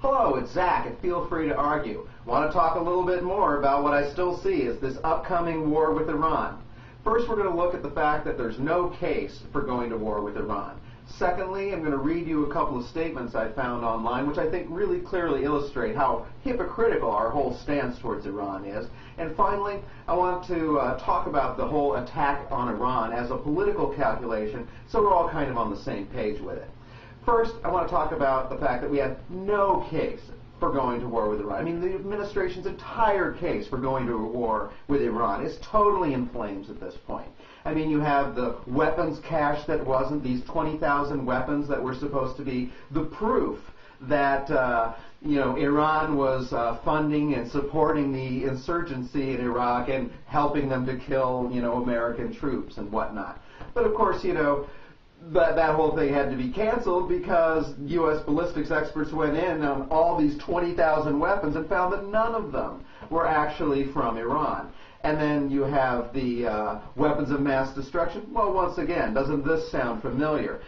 Hello, it's Zach at Feel Free to Argue. Want to talk a little bit more about what I still see as this upcoming war with Iran. First, we're going to look at the fact that there's no case for going to war with Iran. Secondly, I'm going to read you a couple of statements I found online which I think really clearly illustrate how hypocritical our whole stance towards Iran is. And finally, I want to talk about the whole attack on Iran as a political calculation so we're all kind of on the same page with it. First, I want to talk about the fact that we have no case for going to war with Iran. I mean, the administration's entire case for going to a war with Iran is totally in flames at this point. I mean, you have the weapons cache that wasn't, these 20,000 weapons that were supposed to be the proof that Iran was funding and supporting the insurgency in Iraq and helping them to kill, American troops and whatnot. But of course, that whole thing had to be canceled because U.S. ballistics experts went in on all these 20,000 weapons and found that none of them were actually from Iran. And then you have the weapons of mass destruction. Well, once again, doesn't this sound familiar?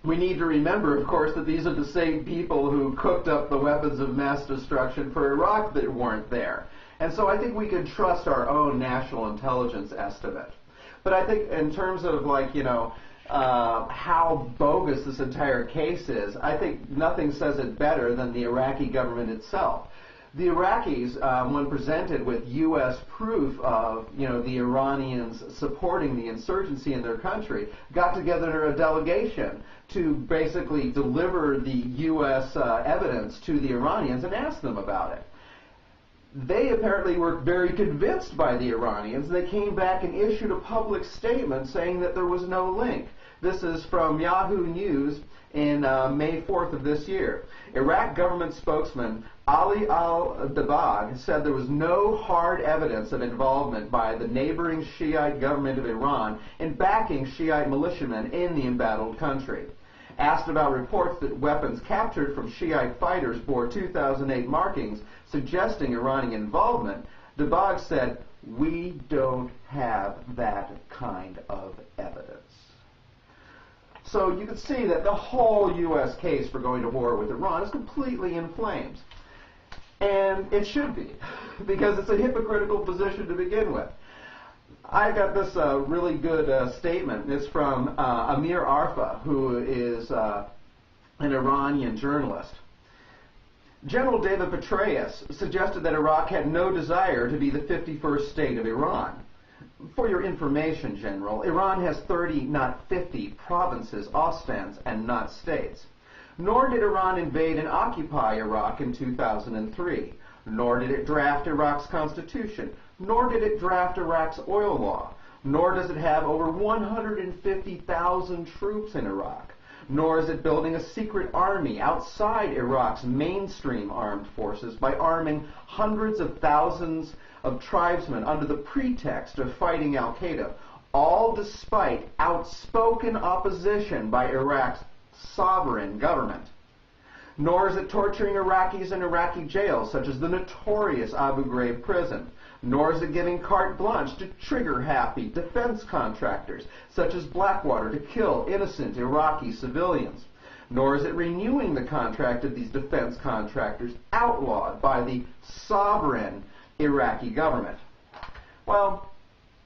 We need to remember, of course, that these are the same people who cooked up the weapons of mass destruction for Iraq that weren't there. And so I think we can trust our own national intelligence estimate. But I think in terms of how bogus this entire case is, I think nothing says it better than the Iraqi government itself. The Iraqis, when presented with U.S. proof of the Iranians supporting the insurgency in their country, got together a delegation to basically deliver the U.S. evidence to the Iranians and ask them about it. They apparently were very convinced by the Iranians. They came back and issued a public statement saying that there was no link. This is from Yahoo News in May 4th of this year. Iraq government spokesman Ali al-Dabagh said there was no hard evidence of involvement by the neighboring Shiite government of Iran in backing Shiite militiamen in the embattled country. Asked about reports that weapons captured from Shiite fighters bore 2008 markings suggesting Iranian involvement, Dabagh said, "We don't have that kind of evidence." So you can see that the whole U.S. case for going to war with Iran is completely in flames. And it should be, because it's a hypocritical position to begin with. I got this really good statement. It's from Amir Arfa, who is an Iranian journalist. General David Petraeus suggested that Iraq had no desire to be the 51st state of Iran. For your information, General, Iran has 30, not 50, provinces, ostands, and not states. Nor did Iran invade and occupy Iraq in 2003. Nor did it draft Iraq's constitution. Nor did it draft Iraq's oil law. Nor does it have over 150,000 troops in Iraq. Nor is it building a secret army outside Iraq's mainstream armed forces by arming hundreds of thousands of tribesmen under the pretext of fighting al-Qaeda, all despite outspoken opposition by Iraq's sovereign government. Nor is it torturing Iraqis in Iraqi jails, such as the notorious Abu Ghraib prison. Nor is it giving carte blanche to trigger-happy defense contractors, such as Blackwater, to kill innocent Iraqi civilians. Nor is it renewing the contract of these defense contractors outlawed by the sovereign Iraqi government. Well,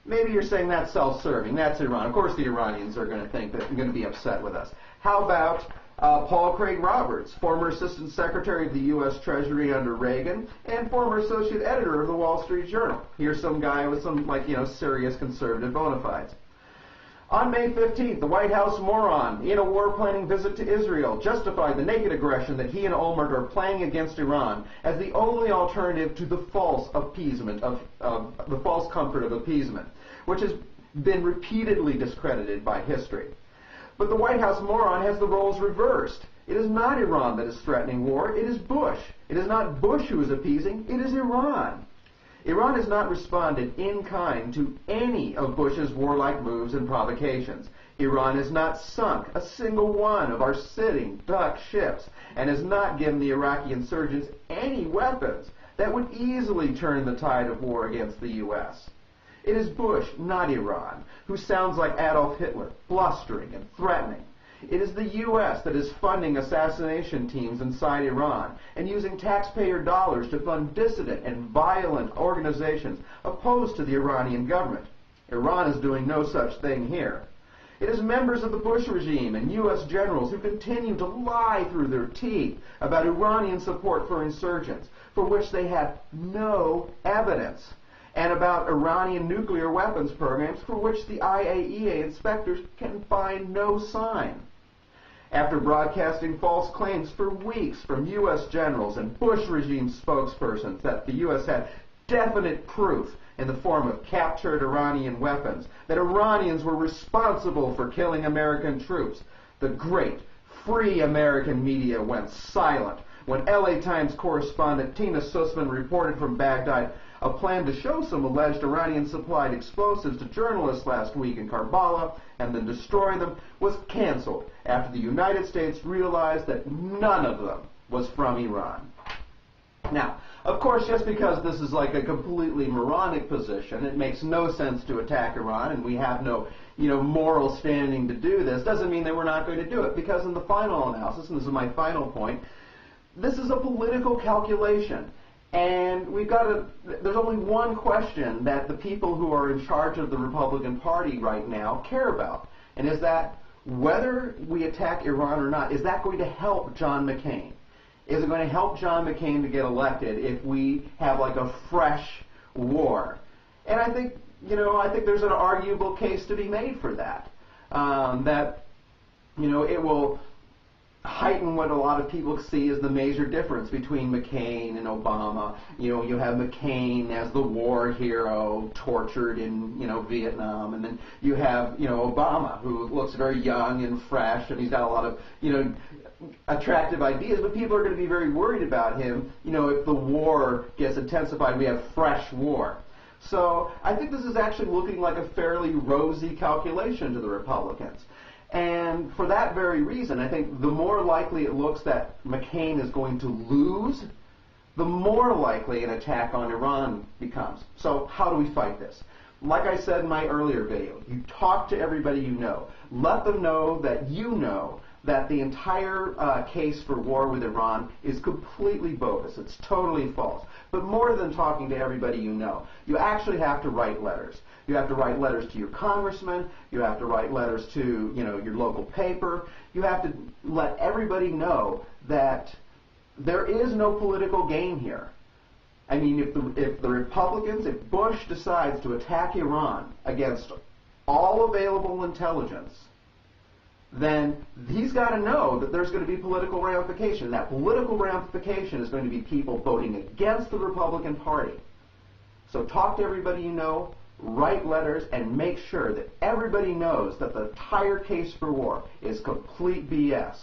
maybe you're saying that's self-serving, that's Iran. Of course the Iranians are going to think that they're going to be upset with us. How about Paul Craig Roberts, former Assistant Secretary of the U.S. Treasury under Reagan and former Associate Editor of the Wall Street Journal. Here's some guy with some, serious conservative bona fides. On May 15th, the White House moron, in a war-planning visit to Israel, justified the naked aggression that he and Olmert are planning against Iran as the only alternative to the false appeasement the false comfort of appeasement, which has been repeatedly discredited by history. But the White House moron has the roles reversed. It is not Iran that is threatening war, it is Bush. It is not Bush who is appeasing, it is Iran. Iran has not responded in kind to any of Bush's warlike moves and provocations. Iran has not sunk a single one of our sitting duck ships and has not given the Iraqi insurgents any weapons that would easily turn the tide of war against the U.S. It is Bush, not Iran, who sounds like Adolf Hitler, blustering and threatening. It is the U.S. that is funding assassination teams inside Iran and using taxpayer dollars to fund dissident and violent organizations opposed to the Iranian government. Iran is doing no such thing here. It is members of the Bush regime and U.S. generals who continue to lie through their teeth about Iranian support for insurgents, for which they have no evidence, and about Iranian nuclear weapons programs for which the IAEA inspectors can find no sign. After broadcasting false claims for weeks from U.S. generals and Bush regime spokespersons that the U.S. had definite proof in the form of captured Iranian weapons, that Iranians were responsible for killing American troops, the great free American media went silent when LA Times correspondent Tina Sussman reported from Baghdad a plan to show some alleged Iranian-supplied explosives to journalists last week in Karbala and then destroy them was canceled after the United States realized that none of them was from Iran. Now, of course, just because this is like a completely moronic position, it makes no sense to attack Iran, and we have no, moral standing to do this, doesn't mean that we're not going to do it. Because in the final analysis, and this is my final point, this is a political calculation. And there's only one question that the people who are in charge of the Republican Party right now care about, and is that whether we attack Iran or not, is that going to help John McCain? Is it going to help John McCain to get elected if we have like a fresh war? And I think there's an arguable case to be made for that. It will heighten what a lot of people see as the major difference between McCain and Obama. You have McCain as the war hero, tortured in, Vietnam, and then you have, Obama, who looks very young and fresh, and he's got a lot of, attractive ideas, but people are going to be very worried about him, if the war gets intensified, we have fresh war. So I think this is actually looking like a fairly rosy calculation to the Republicans. And for that very reason, I think the more likely it looks that McCain is going to lose, the more likely an attack on Iran becomes. So how do we fight this? Like I said in my earlier video, you talk to everybody you know. Let them know that the entire case for war with Iran is completely bogus. It's totally false. But more than talking to everybody you know, you actually have to write letters. You have to write letters to your congressman. You have to write letters to, your local paper. You have to let everybody know that there is no political game here. I mean, if the Republicans, if Bush decides to attack Iran against all available intelligence, then he's got to know that there's going to be political ramification. That political ramification is going to be people voting against the Republican Party. So talk to everybody you know, write letters, and make sure that everybody knows that the entire case for war is complete BS.